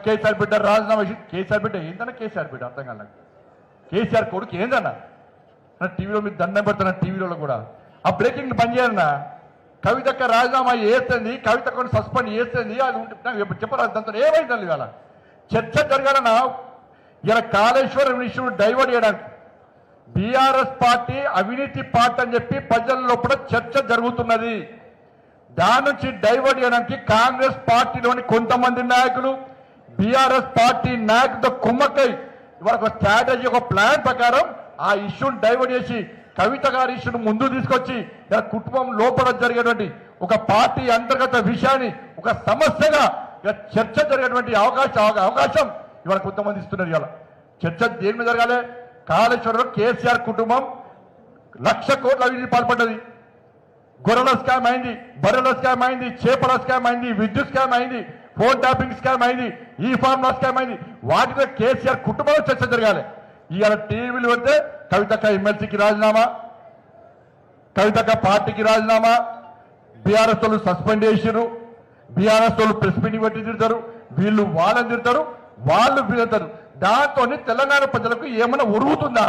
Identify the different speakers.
Speaker 1: కేసీఆర్ బిడ్డ రాజీనామా చేసి కేసీఆర్ బిడ్డ ఏందన్నా కేసీఆర్ బిడ్డ అర్థం కాదు నాకు. కేసీఆర్ కొడుకు ఏందన్నా టీవీలో మీరు దండం పెడుతున్నా టీవీలో కూడా ఆ బ్రేకింగ్ బంద్ చేయాలన్నా. కవితక్క రాజీనామా చేస్తుంది, కవితక్కను సస్పెండ్ చేస్తుంది, అది ఉంటే చెప్పరాదు. దాంతో ఏమైందండి ఇవాళ చర్చ జరగాలన్నా. ఇలా కాళేశ్వరం ఇష్యూ డైవర్ట్ చేయడానికి బీఆర్ఎస్ పార్టీ అవినీతి పార్టీ అని చెప్పి ప్రజల్లో కూడా చర్చ జరుగుతున్నది. దాని నుంచి డైవర్ట్ చేయడానికి కాంగ్రెస్ పార్టీలోని కొంతమంది నాయకులు బీఆర్ఎస్ పార్టీ నాయకులతో కుమ్మక్కై ఇవాళ ఒక స్ట్రాటజీ, ఒక ప్లాన్ ప్రకారం ఆ ఇష్యూని డైవర్ట్ చేసి కవిత గారి ఇష్యూను ముందు తీసుకొచ్చి ఇలా కుటుంబం లోపల జరిగేటువంటి ఒక పార్టీ అంతర్గత విషయాన్ని ఒక సమస్యగా ఇలా చర్చ జరిగేటువంటి అవకాశం ఇవాళ కొంతమంది ఇస్తున్నారు. ఇవాళ చర్చ దేని మీద జరగాలి? కాళేశ్వరంలో కేసీఆర్ కుటుంబం 1,00,000 కోట్ల అవినీతి పాల్పడ్డది. గొర్రెల స్కామ్ అయింది, బర్రెల స్కామ్ అయింది, చేపల స్కామ్ అయింది, విద్యుత్ స్కామ్ అయింది, ఫోన్ ట్యాపింగ్ స్కామ్ అయింది, ఈ ఫార్ములా స్కామ్ అయింది. వాటితో కేసీఆర్ కుటుంబంలో చర్చ జరగాలి. ఇవాళ టీవీలు పెడితే కవితక్క ఎమ్మెల్సీకి రాజీనామా, కవితక్క పార్టీకి రాజీనామా, బీఆర్ఎస్ వాళ్ళు సస్పెండ్ చేసారు, బీఆర్ఎస్ వాళ్ళు ప్రెస్ మీటింగ్ పెట్టి తిడతారు, వీళ్ళు వాళ్ళని తిడతారు, వాళ్ళు వీళ్ళతారు. దాంతో తెలంగాణ ప్రజలకు ఏమైనా ఒరుగుతుందా?